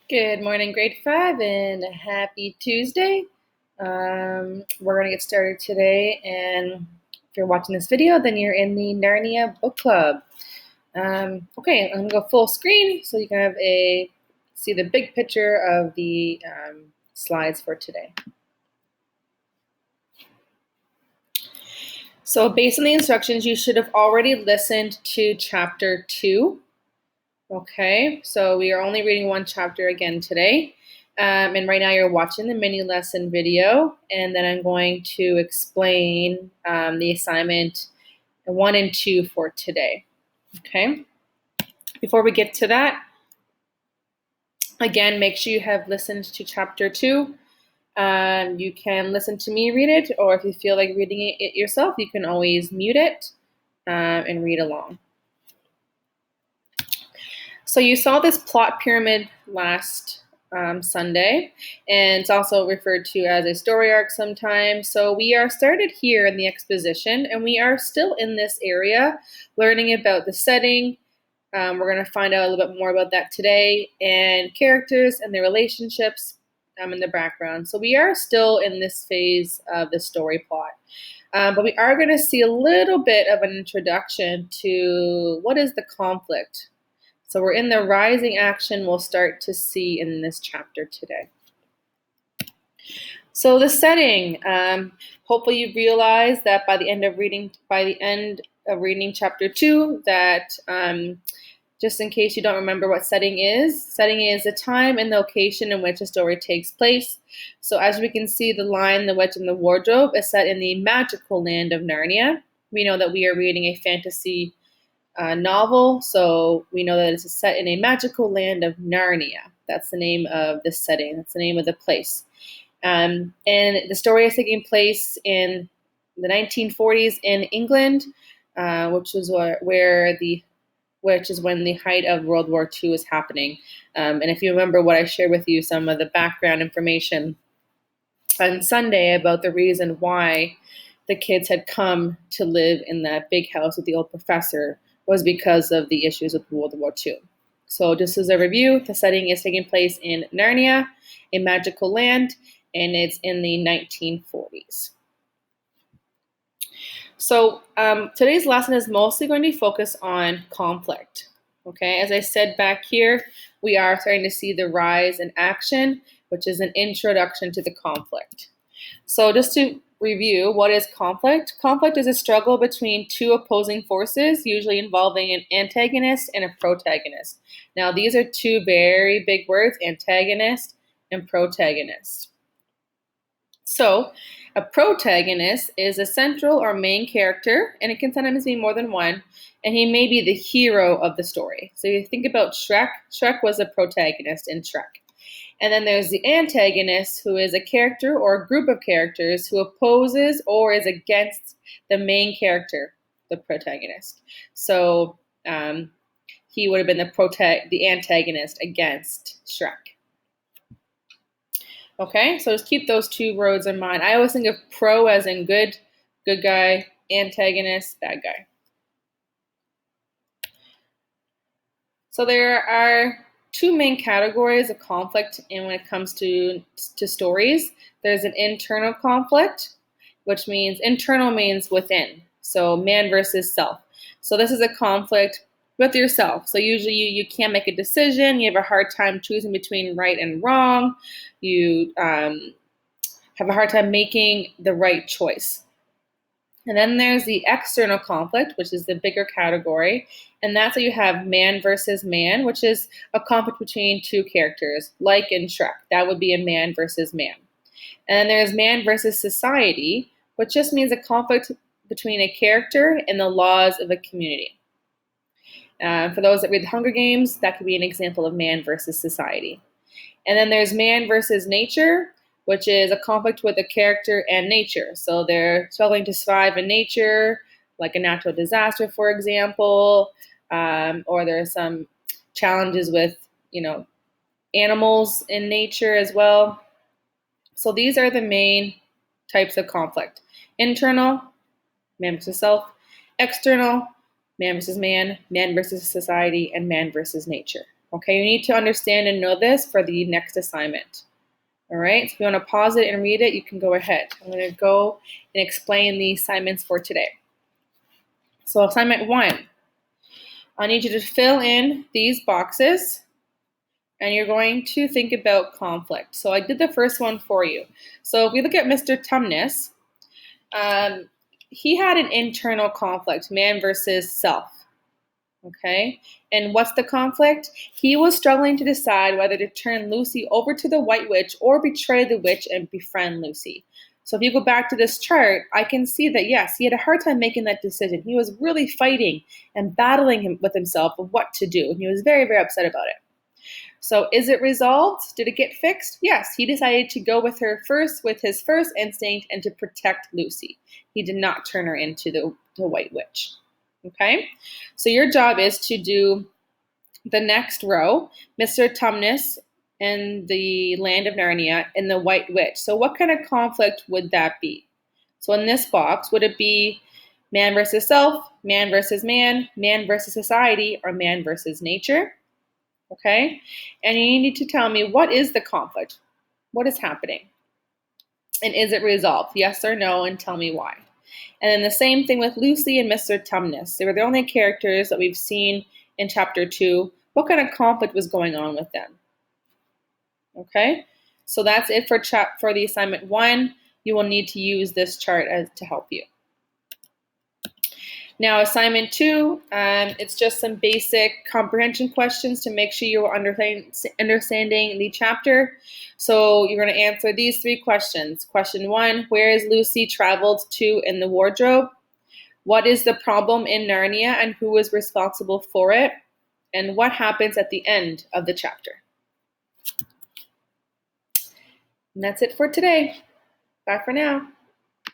Good morning, grade 5, and happy Tuesday. We're going to get started today, and if you're watching this video, then you're in the Narnia book club. Okay, I'm going to go full screen so you can have see the big picture of the slides for today. So based on the instructions, you should have already listened to chapter 2. Okay, so we are only reading one chapter again today. And right now you're watching the mini lesson video, and then I'm going to explain the assignment 1 and 2 for today. Okay, before we get to that, again, make sure you have listened to chapter 2. You can listen to me read it, or if you feel like reading it yourself, you can always mute it and read along. So you saw this plot pyramid last Sunday, and it's also referred to as a story arc sometimes. So we are started here in the exposition, and we are still in this area learning about the setting. We're going to find out a little bit more about that today, and characters and their relationships in the background. So we are still in this phase of the story plot. But we are going to see a little bit of an introduction to what is the conflict. So we're in the rising action we'll start to see in this chapter today. So the setting, hopefully you realize that by the end of reading chapter 2, that just in case you don't remember what setting is the time and the location in which a story takes place. So as we can see, the Lion, the Witch, and the Wardrobe is set in the magical land of Narnia. We know that we are reading a fantasy novel, so we know that it's set in a magical land of Narnia. That's the name of the setting. That's the name of the place. And the story is taking place in the 1940s in England, which is when the height of World War II is happening. And if you remember what I shared with you, some of the background information on Sunday about the reason why the kids had come to live in that big house with the old professor was because of the issues with World War II. So just as a review, the setting is taking place in Narnia, a magical land, and it's in the 1940s. So today's lesson is mostly going to be focused on conflict. Okay, as I said back here, we are starting to see the rise in action, which is an introduction to the conflict. So just to review, what is conflict? Conflict is a struggle between two opposing forces, usually involving an antagonist and a protagonist. Now, these are two very big words, antagonist and protagonist. So, a protagonist is a central or main character, and it can sometimes be more than one, and he may be the hero of the story. So, you think about Shrek. Shrek was a protagonist in Shrek. And then there's the antagonist, who is a character or a group of characters who opposes or is against the main character, the protagonist. So he would have been the antagonist against Shrek. Okay, so just keep those two words in mind. I always think of pro as in good guy, antagonist, bad guy. So there are two main categories of conflict when it comes to stories. There's an internal conflict, which means internal means within. So man versus self. So this is a conflict with yourself. So usually you can't make a decision. You have a hard time choosing between right and wrong. You have a hard time making the right choice. And then there's the external conflict, which is the bigger category. And that's where you have man versus man, which is a conflict between two characters, like in Shrek. That would be a man versus man. And then there's man versus society, which just means a conflict between a character and the laws of a community. For those that read The Hunger Games, that could be an example of man versus society. And then there's man versus nature, which is a conflict with a character and nature. So they're struggling to survive in nature, like a natural disaster, for example, or there are some challenges with, animals in nature as well. So these are the main types of conflict. Internal, man versus self. External, man versus man, man versus society, and man versus nature. Okay, you need to understand and know this for the next assignment. All right, so if you want to pause it and read it, you can go ahead. I'm going to go and explain the assignments for today. So assignment 1, I need you to fill in these boxes and you're going to think about conflict. So I did the first one for you. So if we look at Mr. Tumnus, he had an internal conflict, man versus self. Okay, and what's the conflict? He was struggling to decide whether to turn Lucy over to the White Witch or betray the witch and befriend Lucy. So if you go back to this chart, I can see that yes, he had a hard time making that decision. He was really fighting and battling with himself of what to do, and he was very, very upset about it. So is it resolved? Did it get fixed? Yes, he decided to go with her first with his first instinct and to protect Lucy. He did not turn her into the White Witch. Okay, so your job is to do the next row, Mr. Tumnus and the land of Narnia and the White Witch. So what kind of conflict would that be? So in this box, would it be man versus self, man versus man versus society, or man versus nature? Okay, and you need to tell me, what is the conflict? What is happening? And is it resolved? Yes or no, and tell me why. And then the same thing with Lucy and Mr. Tumnus. They were the only characters that we've seen in chapter 2. What kind of conflict was going on with them? Okay, so that's it for the assignment 1. You will need to use this chart to help you. Now, assignment 2, it's just some basic comprehension questions to make sure you're understanding the chapter. So you're going to answer these 3 questions. Question 1, where is Lucy traveled to in the wardrobe? What is the problem in Narnia and who is responsible for it? And what happens at the end of the chapter? And that's it for today. Bye for now.